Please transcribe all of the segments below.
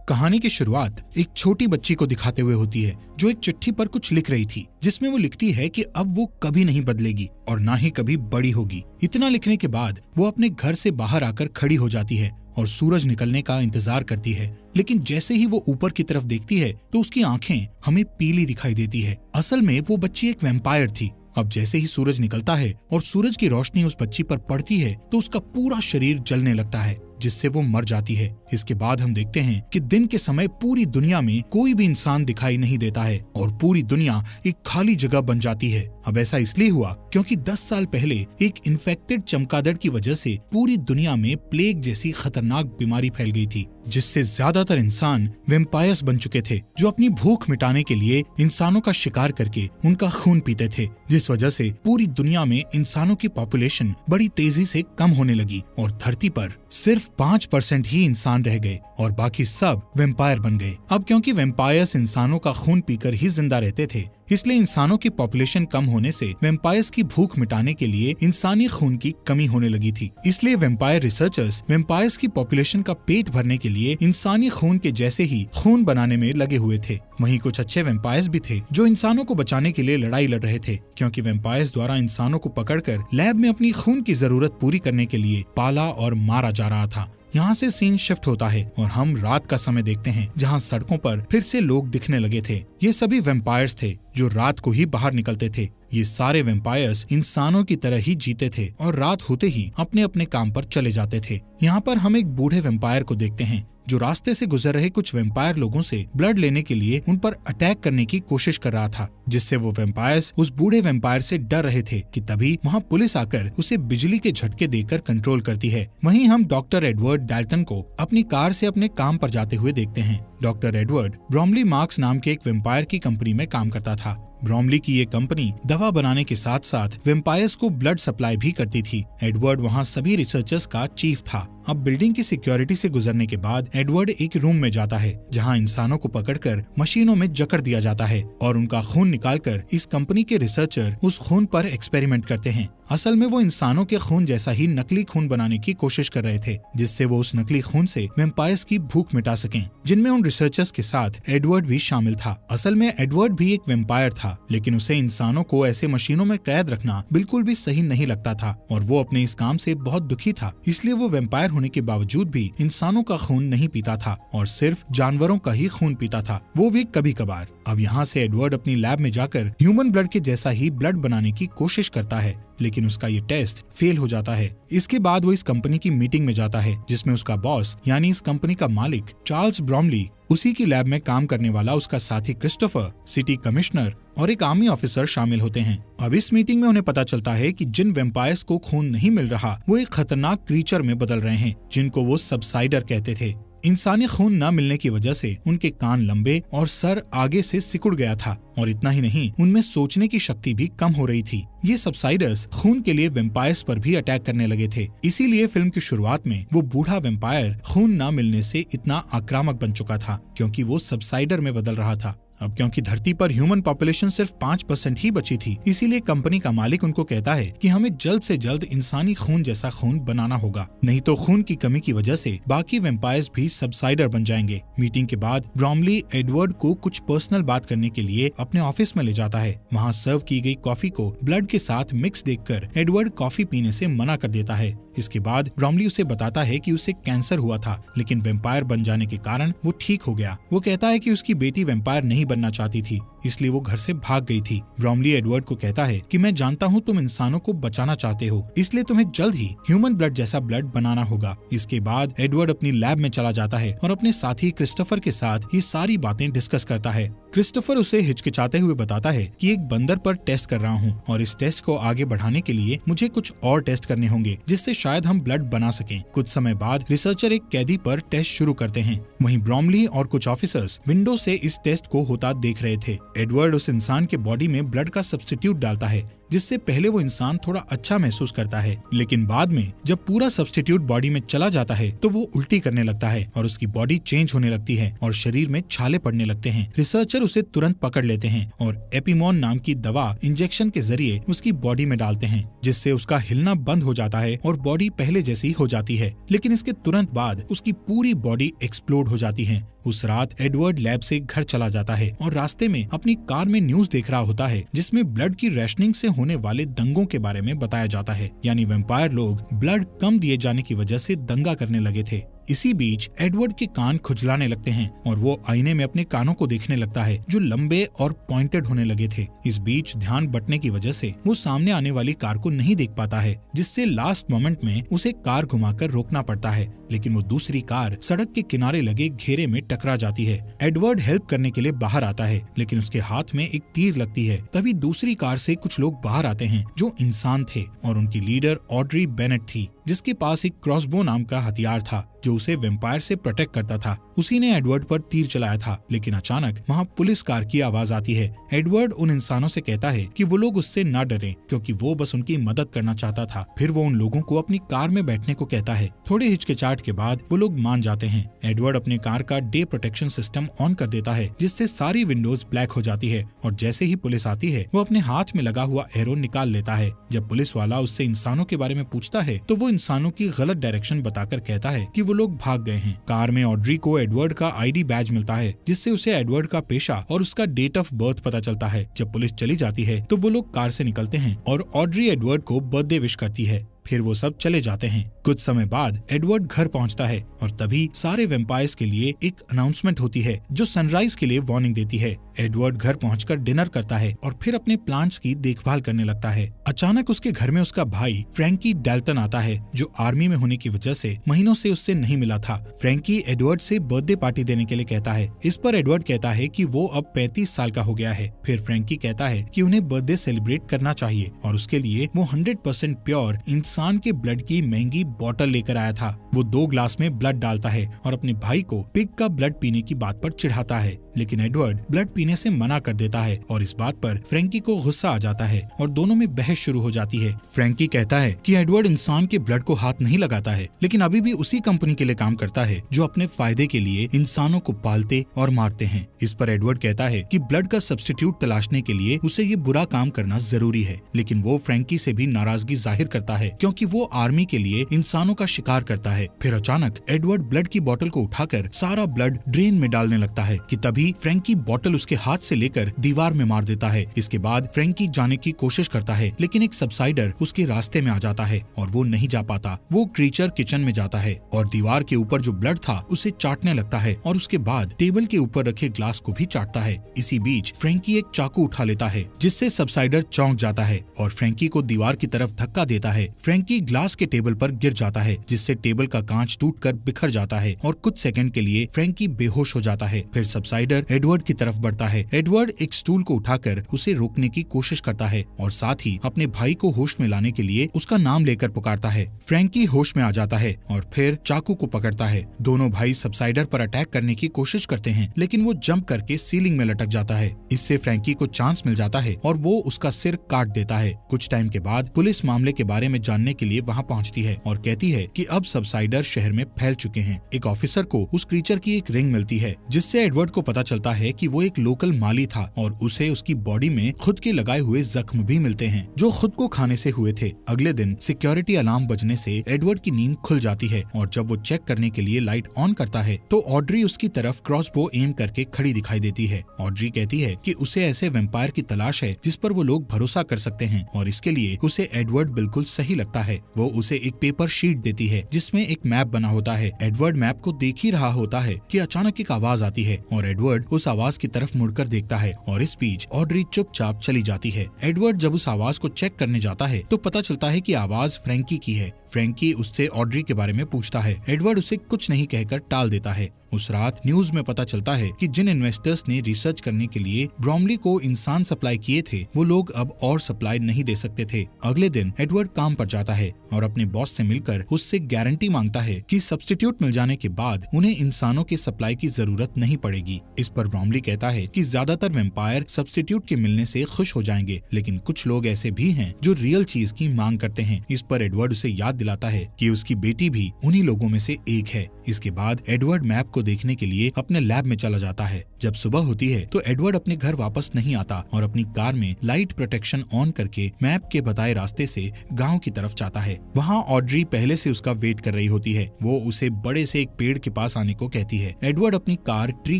कहानी की शुरुआत एक छोटी बच्ची को दिखाते हुए होती है जो एक चिट्ठी पर कुछ लिख रही थी, जिसमें वो लिखती है कि अब वो कभी नहीं बदलेगी और ना ही कभी बड़ी होगी। इतना लिखने के बाद वो अपने घर से बाहर आकर खड़ी हो जाती है और सूरज निकलने का इंतजार करती है, लेकिन जैसे ही वो ऊपर की तरफ देखती है तो उसकी आंखें हमें पीली दिखाई देती है। असल में वो बच्ची एक वैम्पायर थी। अब जैसे ही सूरज निकलता है और सूरज की रोशनी उस बच्ची पर पड़ती है तो उसका पूरा शरीर जलने लगता है, जिससे वो मर जाती है। इसके बाद हम देखते हैं कि दिन के समय पूरी दुनिया में कोई भी इंसान दिखाई नहीं देता है और पूरी दुनिया एक खाली जगह बन जाती है। अब ऐसा इसलिए हुआ क्योंकि 10 साल पहले एक इन्फेक्टेड चमगादड़ की वजह से पूरी दुनिया में प्लेग जैसी खतरनाक बीमारी फैल गई थी, जिससे ज्यादातर इंसान वैम्पायर्स बन चुके थे जो अपनी भूख मिटाने के लिए इंसानों का शिकार करके उनका खून पीते थे, जिस वजह से पूरी दुनिया में इंसानों की पॉपुलेशन बड़ी तेजी से कम होने लगी और धरती पर सिर्फ 5% ही इंसान रह गए और बाकी सब वैम्पायर बन गए। अब क्योंकि वैम्पायर्स इंसानों का खून पीकर ही जिंदा रहते थे, इसलिए इंसानों की पॉपुलेशन कम होने से वैम्पायर्स की भूख मिटाने के लिए इंसानी खून की कमी होने लगी थी। इसलिए वैम्पायर रिसर्चर्स वैम्पायर्स की पॉपुलेशन का पेट भरने के लिए इंसानी खून के जैसे ही खून बनाने में लगे हुए थे। वहीं कुछ अच्छे वैम्पायर्स भी थे जो इंसानों को बचाने के लिए लड़ाई लड़ रहे थे, क्योंकि वैम्पायर्स द्वारा इंसानों को पकड़कर लैब में अपनी खून की जरूरत पूरी करने के लिए पाला और मारा जा रहा था। यहाँ से सीन शिफ्ट होता है और हम रात का समय देखते हैं, जहाँ सड़कों पर फिर से लोग दिखने लगे थे। ये सभी वैम्पायर्स थे जो रात को ही बाहर निकलते थे। ये सारे वैम्पायर्स इंसानों की तरह ही जीते थे और रात होते ही अपने अपने काम पर चले जाते थे। यहाँ पर हम एक बूढ़े वैम्पायर को देखते हैं जो रास्ते से गुजर रहे कुछ वैम्पायर लोगों से ब्लड लेने के लिए उन पर अटैक करने की कोशिश कर रहा था, जिससे वो वैम्पायर्स उस बूढ़े वैम्पायर से डर रहे थे कि तभी वहाँ पुलिस आकर उसे बिजली के झटके देकर कंट्रोल करती है। वहीं हम डॉक्टर एडवर्ड डाल्टन को अपनी कार से अपने काम पर जाते हुए देखते हैं। डॉक्टर एडवर्ड ब्रोमली मार्क्स नाम के एक वैम्पायर की कंपनी में काम करता था। ब्रोमली की ये कंपनी दवा बनाने के साथ साथ वैम्पायर्स को ब्लड सप्लाई भी करती थी। एडवर्ड वहाँ सभी रिसर्चर्स का चीफ था। अब बिल्डिंग की सिक्योरिटी से गुजरने के बाद एडवर्ड एक रूम में जाता है जहाँ इंसानों को पकड़कर मशीनों में जकड़ दिया जाता है और उनका खून निकालकर इस कंपनी के रिसर्चर उस खून पर एक्सपेरिमेंट करते हैं। असल में वो इंसानों के खून जैसा ही नकली खून बनाने की कोशिश कर रहे थे, जिससे वो उस नकली खून से वैम्पायर्स की भूख मिटा सकें, जिनमें उन रिसर्चर्स के साथ एडवर्ड भी शामिल था। असल में एडवर्ड भी एक वैम्पायर था, लेकिन उसे इंसानों को ऐसे मशीनों में कैद रखना बिल्कुल भी सही नहीं लगता था और वो अपने इस काम से बहुत दुखी था। इसलिए वो वैम्पायर होने के बावजूद भी इंसानों का खून नहीं पीता था और सिर्फ जानवरों का ही खून पीता था, वो भी कभी कभार। अब यहाँ से एडवर्ड अपनी लैब में जाकर ह्यूमन ब्लड के जैसा ही ब्लड बनाने की कोशिश करता है, लेकिन उसका ये टेस्ट फेल हो जाता है। इसके बाद वो इस कंपनी की मीटिंग में जाता है, जिसमें उसका बॉस यानी इस कंपनी का मालिक चार्ल्स ब्रोमली, उसी की लैब में काम करने वाला उसका साथी क्रिस्टोफर, सिटी कमिश्नर और एक आर्मी ऑफिसर शामिल होते हैं। अब इस मीटिंग में उन्हें पता चलता है कि जिन वैम्पायर्स को खून नहीं मिल रहा वो एक खतरनाक क्रीचर में बदल रहे हैं, जिनको वो सबसाइडर कहते थे। इंसानी खून न मिलने की वजह से उनके कान लंबे और सर आगे से सिकुड़ गया था और इतना ही नहीं, उनमें सोचने की शक्ति भी कम हो रही थी। ये सबसाइडर्स खून के लिए वैम्पायर्स पर भी अटैक करने लगे थे। इसीलिए फिल्म की शुरुआत में वो बूढ़ा वैम्पायर खून न मिलने से इतना आक्रामक बन चुका था, क्योंकि वो सबसाइडर में बदल रहा था। अब क्योंकि धरती पर ह्यूमन पॉपुलेशन सिर्फ 5% ही बची थी, इसीलिए कंपनी का मालिक उनको कहता है कि हमें जल्द से जल्द इंसानी खून जैसा खून बनाना होगा, नहीं तो खून की कमी की वजह से बाकी वैम्पायर्स भी सबसाइडर बन जाएंगे। मीटिंग के बाद ब्रोमली एडवर्ड को कुछ पर्सनल बात करने के लिए अपने ऑफिस में ले जाता है। वहाँ सर्व की गई कॉफी को ब्लड के साथ मिक्स देखकर एडवर्ड कॉफी पीने से मना कर देता है। इसके बाद ब्रोमली उसे बताता है कि उसे कैंसर हुआ था, लेकिन वैम्पायर बन जाने के कारण वो ठीक हो गया। वो कहता है कि उसकी बेटी वैम्पायर नहीं बनना चाहती थी, इसलिए वो घर से भाग गई थी। ब्रोमली एडवर्ड को कहता है कि मैं जानता हूँ तुम इंसानों को बचाना चाहते हो, इसलिए तुम्हें जल्द ही ह्यूमन ब्लड जैसा ब्लड बनाना होगा। इसके बाद एडवर्ड अपनी लैब में चला जाता है और अपने साथी क्रिस्टोफर के साथ ये सारी बातें डिस्कस करता है। क्रिस्टोफर उसे हिचकिचाते हुए बताता है कि एक बंदर पर टेस्ट कर रहा हूँ और इस टेस्ट को आगे बढ़ाने के लिए मुझे कुछ और टेस्ट करने होंगे, जिससे शायद हम ब्लड बना सकें। कुछ समय बाद रिसर्चर एक कैदी पर टेस्ट शुरू करते हैं। वहीं ब्रोमली और कुछ ऑफिसर्स विंडो से इस टेस्ट को होता देख रहे थे। एडवर्ड उस इंसान के बॉडी में ब्लड का सब्स्टिट्यूट डालता है, जिससे पहले वो इंसान थोड़ा अच्छा महसूस करता है, लेकिन बाद में जब पूरा सब्स्टिट्यूट बॉडी में चला जाता है तो वो उल्टी करने लगता है और उसकी बॉडी चेंज होने लगती है और शरीर में छाले पड़ने लगते हैं। रिसर्चर उसे तुरंत पकड़ लेते हैं और एपिमोन नाम की दवा इंजेक्शन के जरिए उसकी बॉडी में डालते हैं, जिससे उसका हिलना बंद हो जाता है और बॉडी पहले जैसी हो जाती है। लेकिन इसके तुरंत बाद उसकी पूरी बॉडी एक्सप्लोड हो जाती है। उस रात एडवर्ड लैब से घर चला जाता है और रास्ते में अपनी कार में न्यूज देख रहा होता है जिसमें ब्लड की रेशनिंग से होने वाले दंगों के बारे में बताया जाता है, यानी वैम्पायर लोग ब्लड कम दिए जाने की वजह से दंगा करने लगे थे। इसी बीच एडवर्ड के कान खुजलाने लगते हैं और वो आईने में अपने कानों को देखने लगता है जो लंबे और पॉइंटेड होने लगे थे। इस बीच ध्यान बंटने की वजह से वो सामने आने वाली कार को नहीं देख पाता है, जिससे लास्ट मोमेंट में उसे कार घुमाकर रोकना पड़ता है, लेकिन वो दूसरी कार सड़क के किनारे लगे घेरे में टकरा जाती है। एडवर्ड हेल्प करने के लिए बाहर आता है, लेकिन उसके हाथ में एक तीर लगती है। तभी दूसरी कार से कुछ लोग बाहर आते हैं जो इंसान थे और उनकी लीडर ऑड्री बेनेट थी, जिसके पास एक क्रॉसबो नाम का हथियार था जो उसे वैम्पायर से प्रोटेक्ट करता था। उसी ने एडवर्ड पर तीर चलाया था, लेकिन अचानक वहाँ पुलिस कार की आवाज आती है। एडवर्ड उन इंसानों से कहता है कि वो लोग उससे न डरें क्योंकि वो बस उनकी मदद करना चाहता था। फिर वो उन लोगों को अपनी कार में बैठने को कहता है। थोड़े हिचकिचाहट के बाद वो लोग मान जाते हैं। एडवर्ड अपने कार का डे प्रोटेक्शन सिस्टम ऑन कर देता है, जिससे सारी विंडोज ब्लैक हो जाती है और जैसे ही पुलिस आती है वो अपने हाथ में लगा हुआ एरो निकाल लेता है। जब पुलिस वाला उससे इंसानों के बारे में पूछता है तो वो इंसानों की गलत डायरेक्शन बताकर कहता है कि वो लोग भाग गए हैं। कार में ऑड्री को एडवर्ड का आईडी बैज मिलता है, जिससे उसे एडवर्ड का पेशा और उसका डेट ऑफ बर्थ पता चलता है। जब पुलिस चली जाती है तो वो लोग कार से निकलते हैं और ऑड्री एडवर्ड को बर्थडे विश करती है। फिर वो सब चले जाते हैं। कुछ समय बाद एडवर्ड घर पहुंचता है और तभी सारे वैम्पायर्स के लिए एक अनाउंसमेंट होती है जो सनराइज के लिए वार्निंग देती है। एडवर्ड घर पहुंचकर डिनर करता है और फिर अपने प्लांट्स की देखभाल करने लगता है। अचानक उसके घर में उसका भाई फ्रैंकी डैल्टन आता है जो आर्मी में होने की वजह से महीनों से उससे नहीं मिला था। फ्रैंकी एडवर्ड से बर्थडे पार्टी देने के लिए कहता है। इस पर एडवर्ड कहता है कि वो अब 35 साल का हो गया है। फिर फ्रैंकी कहता है कि उन्हें बर्थडे सेलिब्रेट करना चाहिए और उसके लिए वो 100% प्योर इंसान के ब्लड की महंगी बोतल लेकर आया था। वो 2 ग्लास में ब्लड डालता है और अपने भाई को पिग का ब्लड पीने की बात पर चिढ़ाता है, लेकिन एडवर्ड ब्लड पीने से मना कर देता है और इस बात पर फ्रैंकी को गुस्सा आ जाता है और दोनों में बहस शुरू हो जाती है। फ्रैंकी कहता है कि एडवर्ड इंसान के ब्लड को हाथ नहीं लगाता है, लेकिन अभी भी उसी कंपनी के लिए काम करता है जो अपने फायदे के लिए इंसानों को पालते और मारते हैं। इस पर एडवर्ड कहता है कि ब्लड का सब्स्टिट्यूट तलाशने के लिए उसे ये बुरा काम करना जरूरी है, लेकिन वो फ्रैंकी से भी नाराजगी जाहिर करता है क्योंकि वो आर्मी के लिए इंसानों का शिकार करता है। फिर अचानक एडवर्ड ब्लड की बोतल को उठाकर सारा ब्लड ड्रेन में डालने लगता है कि तभी फ्रैंकी बोतल उसके हाथ से लेकर दीवार में मार देता है। इसके बाद फ्रैंकी जाने की कोशिश करता है, लेकिन एक सबसाइडर उसके रास्ते में आ जाता है और वो नहीं जा पाता। वो क्रीचर किचन में जाता है और दीवार के ऊपर जो ब्लड था उसे चाटने लगता है और उसके बाद टेबल के ऊपर रखे ग्लास को भी चाटता है। इसी बीच फ्रैंकी एक चाकू उठा लेता है, जिससे सबसाइडर चौंक जाता है और फ्रैंकी को दीवार की तरफ धक्का देता है। फ्रैंकी ग्लास के टेबल पर गिर जाता है, जिससे टेबल का कांच टूटकर बिखर जाता है और कुछ सेकंड के लिए फ्रैंकी बेहोश हो जाता है। फिर सबसाइडर एडवर्ड की तरफ बढ़ता है। एडवर्ड एक स्टूल को उठाकर उसे रोकने की कोशिश करता है और साथ ही अपने भाई को होश में लाने के लिए उसका नाम लेकर पुकारता है। फ्रैंकी होश में आ जाता है और फिर चाकू को पकड़ता है। दोनों भाई सबसाइडर पर अटैक करने की कोशिश करते हैं, लेकिन वो जंप करके सीलिंग में लटक जाता है। इससे फ्रैंकी को चांस मिल जाता है और वो उसका सिर काट देता है। कुछ टाइम के बाद पुलिस मामले के बारे में जानने के लिए वहाँ पहुँचती है और कहती है कि अब सबसाइडर शहर में फैल चुके हैं। एक ऑफिसर को उस क्रीचर की एक रिंग मिलती है, जिससे एडवर्ड को पता चलता है कि वो एक लोकल माली था और उसे उसकी बॉडी में खुद के लगाए हुए जख्म भी मिलते हैं जो खुद को खाने से हुए थे। अगले दिन सिक्योरिटी अलार्म बजने से एडवर्ड की नींद खुल जाती है और जब वो चेक करने के लिए लाइट ऑन करता है तो ऑड्री उसकी तरफ क्रॉसबो एम करके खड़ी दिखाई देती है। ऑड्री कहती है कि उसे ऐसे वैम्पायर की तलाश है जिस पर वो लोग भरोसा कर सकते हैं और इसके लिए उसे एडवर्ड बिल्कुल सही लगता है। वो उसे एक पेपर शीट देती है जिसमें एक मैप बना होता है। एडवर्ड मैप को देख ही रहा होता है कि अचानक एक आवाज आती है और एडवर्ड उस आवाज की तरफ मुड़कर देखता है और इस बीच ऑड्री चुपचाप चली जाती है। एडवर्ड जब उस आवाज को चेक करने जाता है तो पता चलता है कि आवाज फ्रैंकी की है। फ्रैंकी उससे ऑड्री के बारे में पूछता है। एडवर्ड उसे कुछ नहीं कहकर टाल देता है। उस रात न्यूज में पता चलता है कि जिन इन्वेस्टर्स ने रिसर्च करने के लिए ब्रॉमली को इंसान सप्लाई किए थे वो लोग अब और सप्लाई नहीं दे सकते थे। अगले दिन एडवर्ड काम पर जाता है और अपने बॉस से मिलकर उससे गारंटी मांगता है कि सब्स्टिट्यूट मिल जाने के बाद उन्हें इंसानों के सप्लाई की जरूरत नहीं पड़ेगी। इस पर ब्रॉमली कहता है कि ज्यादातर वैम्पायर सब्स्टिट्यूट के मिलने से खुश हो जाएंगे, लेकिन कुछ लोग ऐसे भी हैं जो रियल चीज की मांग करते हैं। इस पर एडवर्ड उसे याद दिलाता है कि उसकी बेटी भी उन्हीं लोगों में से एक है। इसके बाद एडवर्ड मैप को देखने के लिए अपने लैब में चला जाता है। जब सुबह होती है तो एडवर्ड अपने घर वापस नहीं आता और अपनी कार में लाइट प्रोटेक्शन ऑन करके मैप के बताए रास्ते से गांव की तरफ जाता है। वहाँ ऑड्री पहले से उसका वेट कर रही होती है। वो उसे बड़े से एक पेड़ के पास आने को कहती है। एडवर्ड अपनी कार ट्री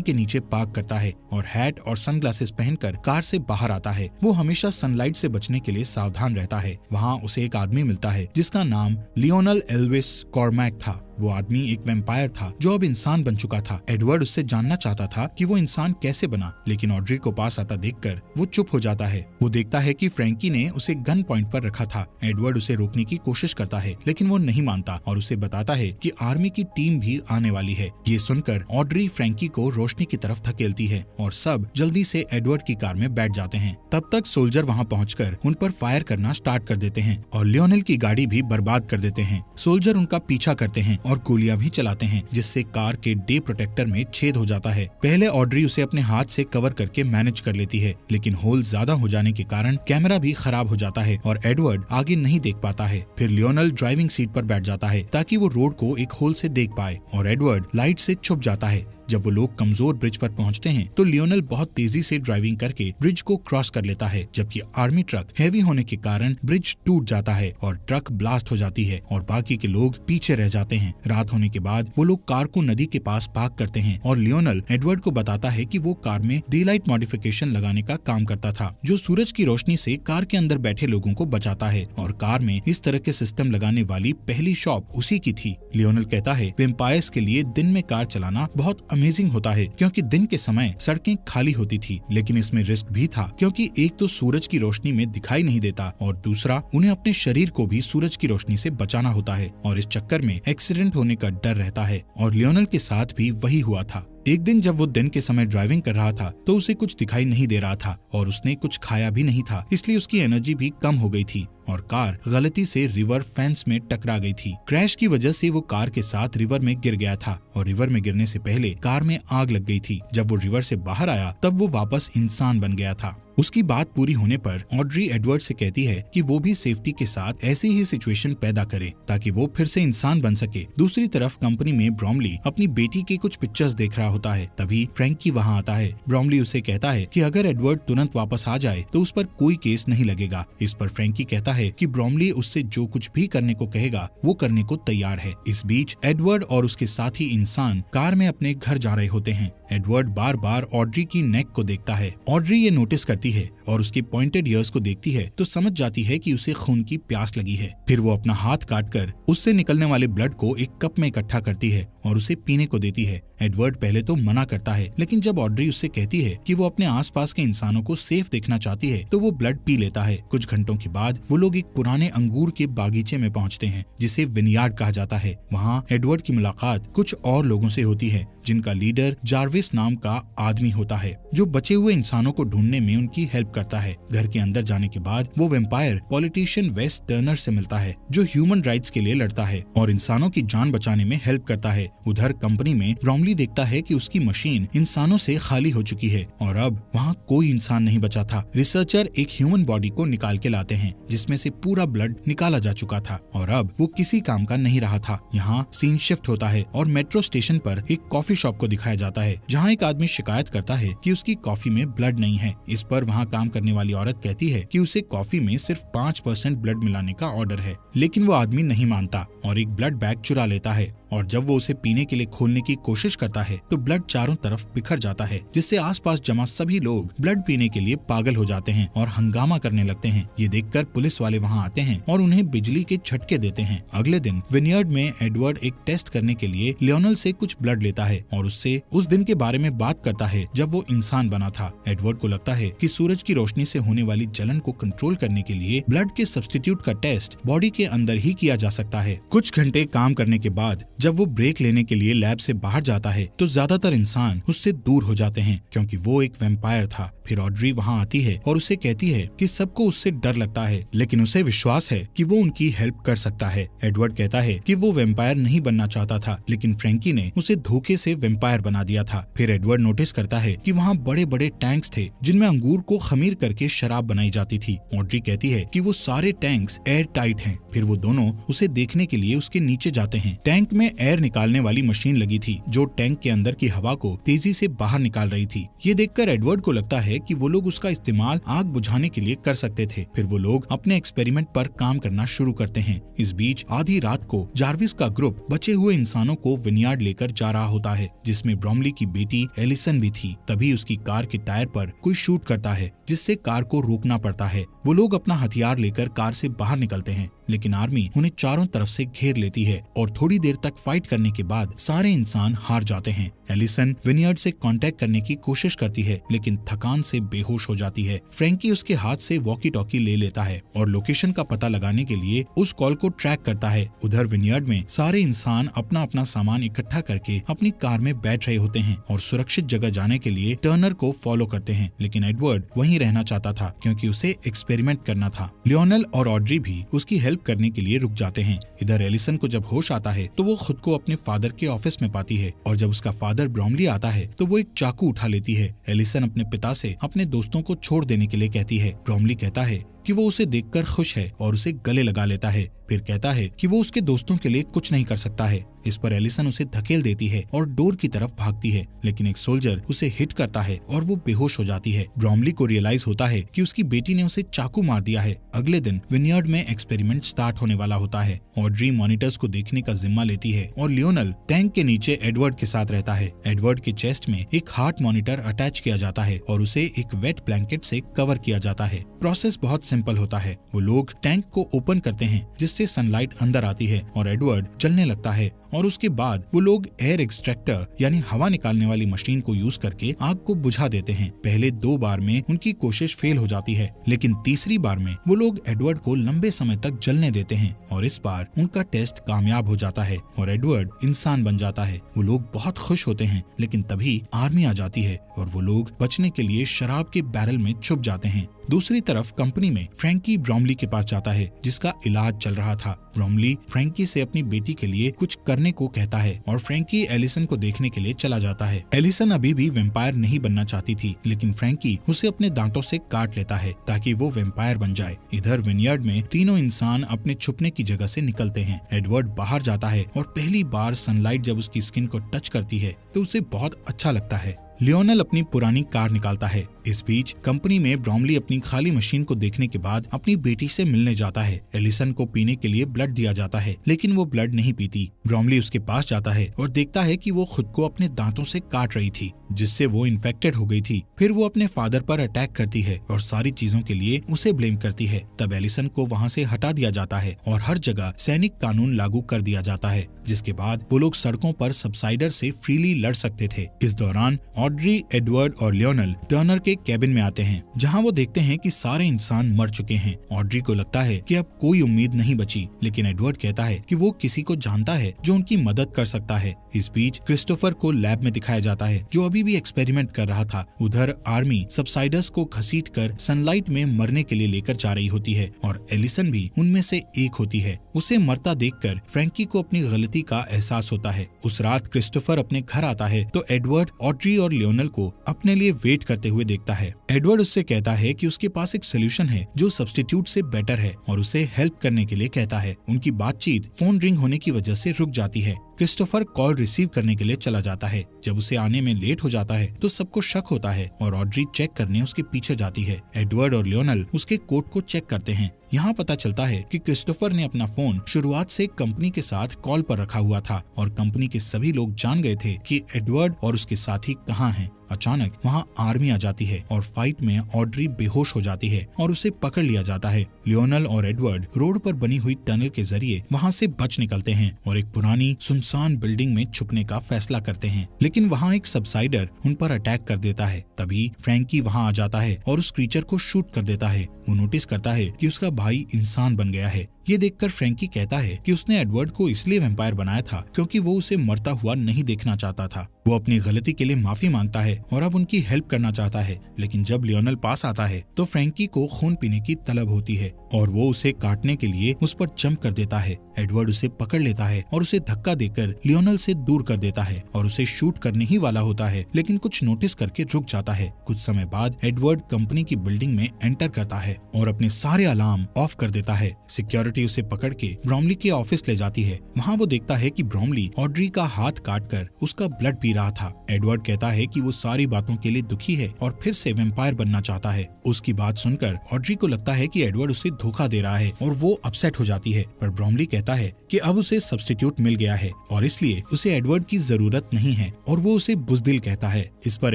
के नीचे पार्क करता है और हैट और सनग्लासेस पहनकर कार से बाहर आता है। वो हमेशा सनलाइट से बचने के लिए सावधान रहता है। वहाँ उसे एक आदमी मिलता है जिसका नाम लियोनल एल्विस कॉर्मैक था। वो आदमी एक वैम्पायर था जो अब इंसान बन चुका था। एडवर्ड उससे जानना चाहता था कि वो इंसान कैसे बना, लेकिन ऑड्री को पास आता देखकर वो चुप हो जाता है। वो देखता है कि फ्रैंकी ने उसे गन पॉइंट पर रखा था। एडवर्ड उसे रोकने की कोशिश करता है लेकिन वो नहीं मानता और उसे बताता है कि आर्मी की टीम भी आने वाली है। ये सुनकर ऑड्री फ्रैंकी को रोशनी की तरफ धकेलती है और सब जल्दी से एडवर्ड की कार में बैठ जाते हैं। तब तक सोल्जर वहाँ पहुंचकर उन पर फायर करना स्टार्ट कर देते हैं और लियोनेल की गाड़ी भी बर्बाद कर देते हैं। सोल्जर उनका पीछा करते हैं और गोलियां भी चलाते हैं जिससे कार के डे प्रोटेक्टर में छेद हो जाता है। पहले ऑड्री उसे अपने हाथ से कवर करके मैनेज कर लेती है, लेकिन होल ज्यादा हो जाने के कारण कैमरा भी खराब हो जाता है और एडवर्ड आगे नहीं देख पाता है। फिर लियोनेल ड्राइविंग सीट पर बैठ जाता है ताकि वो रोड को एक होल से देख पाए और एडवर्ड लाइट से छुप जाता है। जब वो लोग कमजोर ब्रिज पर पहुंचते हैं तो लियोनेल बहुत तेजी से ड्राइविंग करके ब्रिज को क्रॉस कर लेता है, जबकि आर्मी ट्रक हैवी होने के कारण ब्रिज टूट जाता है और ट्रक ब्लास्ट हो जाती है और बाकी के लोग पीछे रह जाते हैं। रात होने के बाद वो लोग कार को नदी के पास पार्क करते हैं और लियोनेल एडवर्ड को बताता है कि वो कार में डे लाइट मॉडिफिकेशन लगाने का काम करता था, जो सूरज की रोशनी से कार के अंदर बैठे लोगों को बचाता है और कार में इस तरह के सिस्टम लगाने वाली पहली शॉप उसी की थी। लियोनेल कहता है वैम्पायर्स के लिए दिन में कार चलाना बहुत अमेजिंग होता है क्योंकि दिन के समय सड़कें खाली होती थी, लेकिन इसमें रिस्क भी था क्योंकि एक तो सूरज की रोशनी में दिखाई नहीं देता और दूसरा उन्हें अपने शरीर को भी सूरज की रोशनी से बचाना होता है और इस चक्कर में एक्सीडेंट होने का डर रहता है। और लियोनेल के साथ भी वही हुआ था। एक दिन जब वो दिन के समय ड्राइविंग कर रहा था तो उसे कुछ दिखाई नहीं दे रहा था और उसने कुछ खाया भी नहीं था, इसलिए उसकी एनर्जी भी कम हो गई थी और कार गलती से रिवर फेंस में टकरा गई थी। क्रैश की वजह से वो कार के साथ रिवर में गिर गया था और रिवर में गिरने से पहले कार में आग लग गई थी। जब वो रिवर से बाहर आया तब वो वापस इंसान बन गया था। उसकी बात पूरी होने पर ऑड्री एडवर्ड से कहती है कि वो भी सेफ्टी के साथ ऐसी ही सिचुएशन पैदा करे ताकि वो फिर से इंसान बन सके। दूसरी तरफ कंपनी में ब्रॉमली अपनी बेटी के कुछ पिक्चर्स देख रहा होता है। तभी फ्रैंकी वहाँ आता है। ब्रॉमली उसे कहता है कि अगर एडवर्ड तुरंत वापस आ जाए तो उस पर कोई केस नहीं लगेगा। इस पर फ्रैंकी कहता है कि ब्रॉमली उससे जो कुछ भी करने को कहेगा वो करने को तैयार है। इस बीच एडवर्ड और उसके साथी इंसान कार में अपने घर जा रहे होते हैं। एडवर्ड बार बार ऑड्री की नेक को देखता है। ऑड्री ये नोटिस करती है और उसके पॉइंटेड ईयर्स को देखती है तो समझ जाती है कि उसे खून की प्यास लगी है। फिर वो अपना हाथ काटकर उससे निकलने वाले ब्लड को एक कप में इकट्ठा करती है और उसे पीने को देती है। एडवर्ड पहले तो मना करता है, लेकिन जब ऑड्री उससे कहती है कि वो अपने आसपास के इंसानों को सेफ देखना चाहती है तो वो ब्लड पी लेता है। कुछ घंटों के बाद वो लोग एक पुराने अंगूर के बागीचे में पहुंचते हैं जिसे विनयार्ड कहा जाता है। वहाँ एडवर्ड की मुलाकात कुछ और लोगों से होती है जिनका लीडर जार्विस नाम का आदमी होता है जो बचे हुए इंसानों को ढूंढने में उनकी हेल्प करता है। घर के अंदर जाने के बाद वो वैम्पायर पॉलिटिशियन वेस टर्नर से मिलता है जो ह्यूमन राइट्स के लिए लड़ता है और इंसानों की जान बचाने में हेल्प करता है। उधर कंपनी में ब्रॉमली देखता है कि उसकी मशीन इंसानों से खाली हो चुकी है और अब वहाँ कोई इंसान नहीं बचा था। रिसर्चर एक ह्यूमन बॉडी को निकाल के लाते हैं जिसमें से पूरा ब्लड निकाला जा चुका था और अब वो किसी काम का नहीं रहा था। यहाँ सीन शिफ्ट होता है और मेट्रो स्टेशन पर एक कॉफी शॉप को दिखाया जाता है जहाँ एक आदमी शिकायत करता है कि उसकी कॉफी में ब्लड नहीं है। इस पर वहाँ काम करने वाली औरत कहती है कि उसे कॉफी में सिर्फ 5% ब्लड मिलाने का ऑर्डर है, लेकिन वो आदमी नहीं मानता और एक ब्लड बैग चुरा लेता है और जब वो उसे पीने के लिए खोलने की कोशिश करता है तो ब्लड चारों तरफ बिखर जाता है जिससे आसपास जमा सभी लोग ब्लड पीने के लिए पागल हो जाते हैं और हंगामा करने लगते हैं। ये देखकर पुलिस वाले वहाँ आते हैं और उन्हें बिजली के झटके देते हैं। अगले दिन विनयार्ड में एडवर्ड एक टेस्ट करने के लिए लियोनेल से कुछ ब्लड लेता है और उससे उस दिन के बारे में बात करता है जब वो इंसान बना था। एडवर्ड को लगता है कि सूरज की रोशनी से होने वाली जलन को कंट्रोल करने के लिए ब्लड के सब्स्टिट्यूट का टेस्ट बॉडी के अंदर ही किया जा सकता है। कुछ घंटे काम करने के बाद जब वो ब्रेक लेने के लिए लैब से बाहर जाता है तो ज्यादातर इंसान उससे दूर हो जाते हैं क्योंकि वो एक वैम्पायर था। फिर ऑड्री वहाँ आती है और उसे कहती है कि सबको उससे डर लगता है, लेकिन उसे विश्वास है कि वो उनकी हेल्प कर सकता है। एडवर्ड कहता है कि वो वैम्पायर नहीं बनना चाहता था, लेकिन फ्रैंकी ने उसे धोखे से वैम्पायर बना दिया था। फिर एडवर्ड नोटिस करता है कि वहाँ बड़े बड़े टैंक्स थे जिनमें अंगूर को खमीर करके शराब बनाई जाती थी। ऑड्री कहती है कि वो सारे टैंक्स एयर टाइट हैं। फिर वो दोनों उसे देखने के लिए उसके नीचे जाते हैं। टैंक में एयर निकालने वाली मशीन लगी थी जो टैंक के अंदर की हवा को तेजी से बाहर निकाल रही थी। ये देखकर एडवर्ड को लगता है कि वो लोग उसका इस्तेमाल आग बुझाने के लिए कर सकते थे। फिर वो लोग अपने एक्सपेरिमेंट पर काम करना शुरू करते हैं। इस बीच आधी रात को जार्विस का ग्रुप बचे हुए इंसानों को विनयार्ड लेकर जा रहा होता है, जिसमें ब्रोमली की बेटी एलिसन भी थी। तभी उसकी कार के टायर पर कोई शूट करता है, जिससे कार को रोकना पड़ता है। वो लोग अपना हथियार लेकर कार से बाहर निकलते हैं, लेकिन आर्मी उन्हें चारों तरफ से घेर लेती है और थोड़ी देर तक फाइट करने के बाद सारे इंसान हार जाते हैं। एलिसन विनयार्ड से कांटेक्ट करने की कोशिश करती है, लेकिन थकान से बेहोश हो जाती है। फ्रैंकी उसके हाथ से वॉकी टॉकी ले लेता है और लोकेशन का पता लगाने के लिए उस कॉल को ट्रैक करता है। उधर विनयार्ड में सारे इंसान अपना अपना सामान इकट्ठा करके अपनी कार में बैठ रहे होते हैं और सुरक्षित जगह जाने के लिए टर्नर को फॉलो करते हैं, लेकिन एडवर्ड वहीं रहना चाहता था क्योंकि उसे एक्सपेरिमेंट करना था। लियोनेल और ऑड्री भी उसकी हेल्प करने के लिए रुक जाते हैं। इधर एलिसन को जब होश आता है तो वो खुद को अपने फादर के ऑफिस में पाती है और जब उसका फादर ब्रोमली आता है तो वो एक चाकू उठा लेती है। एलिसन अपने पिता से अपने दोस्तों को छोड़ देने के लिए कहती है। ब्रोमली कहता है कि वो उसे देखकर खुश है और उसे गले लगा लेता है। फिर कहता है कि वो उसके दोस्तों के लिए कुछ नहीं कर सकता है। इस पर एलिसन उसे धकेल देती है और डोर की तरफ भागती है, लेकिन एक सोल्जर उसे हिट करता है और वो बेहोश हो जाती है। ब्रोमली को रियलाइज होता है कि उसकी बेटी ने उसे चाकू मार दिया है। अगले दिन विनयार्ड में एक्सपेरिमेंट स्टार्ट होने वाला होता है। ऑड्री मॉनिटर्स को देखने का जिम्मा लेती है और लियोनेल टैंक के नीचे एडवर्ड के साथ रहता है। एडवर्ड के चेस्ट में एक हार्ट मॉनिटर अटैच किया जाता है और उसे एक वेट ब्लैंकेट से कवर किया जाता है। प्रोसेस बहुत सिंपल होता है। वो लोग टैंक को ओपन करते हैं जिससे सनलाइट अंदर आती है और एडवर्ड चलने लगता है और उसके बाद वो लोग एयर एक्सट्रैक्टर यानी हवा निकालने वाली मशीन को यूज करके आग को बुझा देते हैं। पहले 2 बार में उनकी कोशिश फेल हो जाती है, लेकिन तीसरी बार में वो लोग एडवर्ड को लंबे समय तक जलने देते हैं और इस बार उनका टेस्ट कामयाब हो जाता है और एडवर्ड इंसान बन जाता है। वो लोग बहुत खुश होते हैं, लेकिन तभी आर्मी आ जाती है और वो लोग बचने के लिए शराब के बैरल में छुप जाते हैं। दूसरी तरफ कंपनी में फ्रैंकी ब्रोमली के पास जाता है जिसका इलाज चल रहा था। ब्रोमली फ्रैंकी से अपनी बेटी के लिए कुछ करने को कहता है और फ्रैंकी एलिसन को देखने के लिए चला जाता है। एलिसन अभी भी वैम्पायर नहीं बनना चाहती थी, लेकिन फ्रैंकी उसे अपने दांतों से काट लेता है ताकि वो वैम्पायर बन जाए। इधर विनयार्ड में तीनों इंसान अपने छुपने की जगह से निकलते हैं। एडवर्ड बाहर जाता है और पहली बार सनलाइट जब उसकी स्किन को टच करती है तो उसे बहुत अच्छा लगता है। लियोनेल अपनी पुरानी कार निकालता है। इस बीच कंपनी में ब्रोमली अपनी खाली मशीन को देखने के बाद अपनी बेटी से मिलने जाता है। एलिसन को पीने के लिए ब्लड दिया जाता है, लेकिन वो ब्लड नहीं पीती। ब्रोमली उसके पास जाता है और देखता है कि वो खुद को अपने दांतों से काट रही थी, जिससे वो इन्फेक्टेड हो गई थी। फिर वो अपने फादर पर अटैक करती है और सारी चीजों के लिए उसे ब्लेम करती है। तब एलिसन को वहाँ से हटा दिया जाता है और हर जगह सैनिक कानून लागू कर दिया जाता है, जिसके बाद वो लोग सड़कों पर सबसाइडर से फ्रीली लड़ सकते थे। इस दौरान ऑड्री, एडवर्ड और लियोनेल टर्नर के कैबिन में आते हैं, जहां वो देखते हैं कि सारे इंसान मर चुके हैं। ऑड्री को लगता है कि अब कोई उम्मीद नहीं बची, लेकिन एडवर्ड कहता है कि वो किसी को जानता है जो उनकी मदद कर सकता है। इस बीच क्रिस्टोफर को लैब में दिखाया जाता है, जो अभी भी एक्सपेरिमेंट कर रहा था। उधर आर्मी सबसाइडर्स को घसीटकर सनलाइट में मरने के लिए लेकर जा रही होती है और एलिसन भी उनमें से एक होती है। उसे मरता देखकर फ्रैंकी को अपनी गलती का एहसास होता है। उस रात क्रिस्टोफर अपने घर आता है तो एडवर्ड ऑड्री और लियोनेल को अपने लिए वेट करते हुए देखता है। एडवर्ड उससे कहता है कि उसके पास एक सोल्यूशन है जो सब्स्टिट्यूट से बेटर है और उसे हेल्प करने के लिए कहता है। उनकी बातचीत फोन रिंग होने की वजह से रुक जाती है। क्रिस्टोफर कॉल रिसीव करने के लिए चला जाता है। जब उसे आने में लेट हो जाता है तो सबको शक होता है और ऑड्री चेक करने उसके पीछे जाती है। एडवर्ड और लियोनेल उसके कोट को चेक करते हैं। यहाँ पता चलता है कि क्रिस्टोफर ने अपना फोन शुरुआत से कंपनी के साथ कॉल पर रखा हुआ था और कंपनी के सभी लोग जान गए थे कि एडवर्ड और उसके साथी कहाँ हैं। अचानक वहाँ आर्मी आ जाती है और फाइट में ऑड्री बेहोश हो जाती है और उसे पकड़ लिया जाता है। लियोनेल और एडवर्ड रोड पर बनी हुई टनल के जरिए वहाँ से बच निकलते हैं और एक पुरानी सुनसान बिल्डिंग में छुपने का फैसला करते हैं, लेकिन वहाँ एक सबसाइडर उन पर अटैक कर देता है। तभी फ्रैंकी वहाँ आ जाता है और उस क्रीचर को शूट कर देता है। वो नोटिस करता है कि उसका भाई इंसान बन गया है। ये देखकर फ्रैंकी कहता है कि उसने एडवर्ड को इसलिए वैम्पायर बनाया था क्योंकि वो उसे मरता हुआ नहीं देखना चाहता था। वो अपनी गलती के लिए माफी मांगता है और अब उनकी हेल्प करना चाहता है, लेकिन जब लियोनल पास आता है तो फ्रैंकी को खून पीने की तलब होती है और वो उसे काटने के लिए उस पर जंप कर देता है। एडवर्ड उसे पकड़ लेता है और उसे धक्का देकर लियोनल से दूर कर देता है और उसे शूट करने ही वाला होता है, लेकिन कुछ नोटिस करके रुक जाता है। कुछ समय बाद एडवर्ड कंपनी की बिल्डिंग में एंटर करता है और अपने सारे अलार्म ऑफ कर देता है। सिक्योरिटी उसे पकड़ के ब्रॉमली के ऑफिस ले जाती है। वहाँ वो देखता है कि ब्रॉमली ऑड्री का हाथ काटकर उसका ब्लड पी रहा था। एडवर्ड कहता है कि वो सारी बातों के लिए दुखी है और फिर से वैम्पायर बनना चाहता है। उसकी बात सुनकर ऑड्री को लगता है कि एडवर्ड उसे धोखा दे रहा है और वो अपसेट हो जाती है, पर ब्रॉमली कहता है कि अब उसे सब्स्टिट्यूट मिल गया है और इसलिए उसे एडवर्ड की जरूरत नहीं है और वो उसे बुज़दिल कहता है। इस पर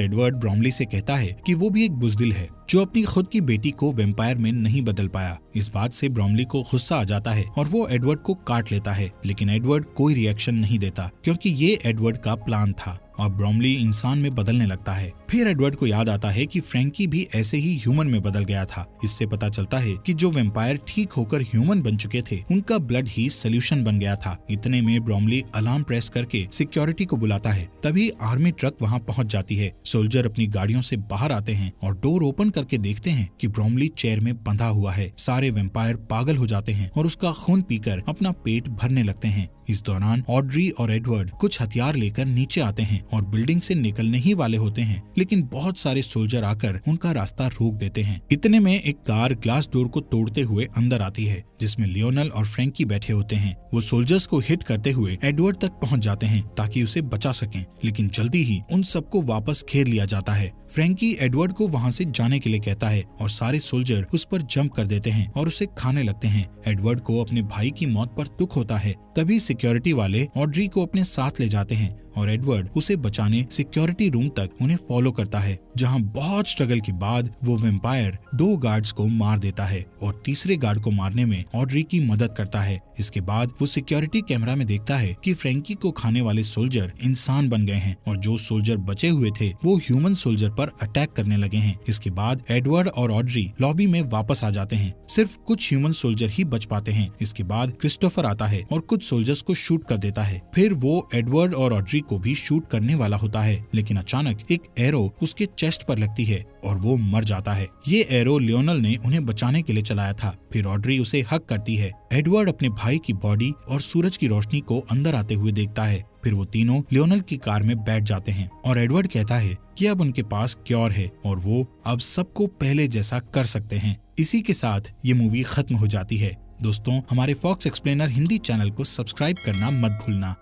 एडवर्ड ब्रॉमली से कहता है कि वो भी एक बुज़दिल है जो अपनी खुद की बेटी को वैम्पायर में नहीं बदल पाया। इस बात से ब्रॉमली को गुस्सा आ जाता है और वो एडवर्ड को काट लेता है, लेकिन एडवर्ड कोई रिएक्शन नहीं देता क्योंकि ये एडवर्ड का प्लान था। अब ब्रॉमली इंसान में बदलने लगता है। फिर एडवर्ड को याद आता है कि फ्रैंकी भी ऐसे ही ह्यूमन में बदल गया था। इससे पता चलता है कि जो वैम्पायर ठीक होकर ह्यूमन बन चुके थे उनका ब्लड ही सोल्यूशन बन गया था। इतने में ब्रॉमली अलार्म प्रेस करके सिक्योरिटी को बुलाता है। तभी आर्मी ट्रक वहाँ पहुँच जाती है। सोल्जर अपनी गाड़ियों से बाहर आते हैं और डोर ओपन करके देखते हैं कि ब्रॉमली चेयर में बंधा हुआ है। सारे वैम्पायर पागल हो जाते हैं और उसका खून पीकर अपना पेट भरने लगते हैं। इस दौरान ऑड्री और एडवर्ड कुछ हथियार लेकर नीचे आते हैं और बिल्डिंग से निकलने ही वाले होते हैं, लेकिन बहुत सारे सोल्जर आकर उनका रास्ता रोक देते हैं। इतने में एक कार ग्लास डोर को तोड़ते हुए अंदर आती है, जिसमें लियोनल और फ्रैंकी बैठे होते हैं। वो सोल्जर्स को हिट करते हुए एडवर्ड तक पहुंच जाते हैं ताकि उसे बचा सकें, लेकिन जल्दी ही उन सबको वापस घेर लिया जाता है। फ्रैंकी एडवर्ड को वहां से जाने के लिए कहता है और सारे सोल्जर उस पर जंप कर देते हैं और उसे खाने लगते हैं। एडवर्ड को अपने भाई की मौत पर दुख होता है। तभी सिक्योरिटी वाले ऑड्री को अपने साथ ले जाते हैं और एडवर्ड उसे बचाने सिक्योरिटी रूम तक उन्हें फॉलो करता है, जहां बहुत स्ट्रगल के बाद वो वैम्पायर 2 गार्ड्स को मार देता है और तीसरे गार्ड को मारने में ऑड्री की मदद करता है। इसके बाद वो सिक्योरिटी कैमरा में देखता है कि फ्रैंकी को खाने वाले सोल्जर इंसान बन गए हैं और जो सोल्जर बचे हुए थे वो ह्यूमन सोल्जर पर अटैक करने लगे हैं। इसके बाद एडवर्ड और ऑड्री लॉबी में वापस आ जाते हैं। सिर्फ कुछ ह्यूमन सोल्जर ही बच पाते हैं। इसके बाद क्रिस्टोफर आता है और कुछ सोल्जर्स को शूट कर देता है। फिर वो एडवर्ड और ऑड्री को भी शूट करने वाला होता है, लेकिन अचानक एक एरो उसके चेस्ट पर लगती है और वो मर जाता है। ये एरो लियोनल ने उन्हें बचाने के लिए चलाया था। फिर ऑड्री उसे हक करती है। एडवर्ड अपने भाई की बॉडी और सूरज की रोशनी को अंदर आते हुए देखता है। फिर वो तीनों लियोनल की कार में बैठ जाते हैं और एडवर्ड कहता है कि अब उनके पास क्योर है और वो अब सबको पहले जैसा कर सकते हैं। इसी के साथ ये मूवी खत्म हो जाती है। दोस्तों, हमारे फॉक्स एक्सप्लेनर हिंदी चैनल को सब्सक्राइब करना मत भूलना।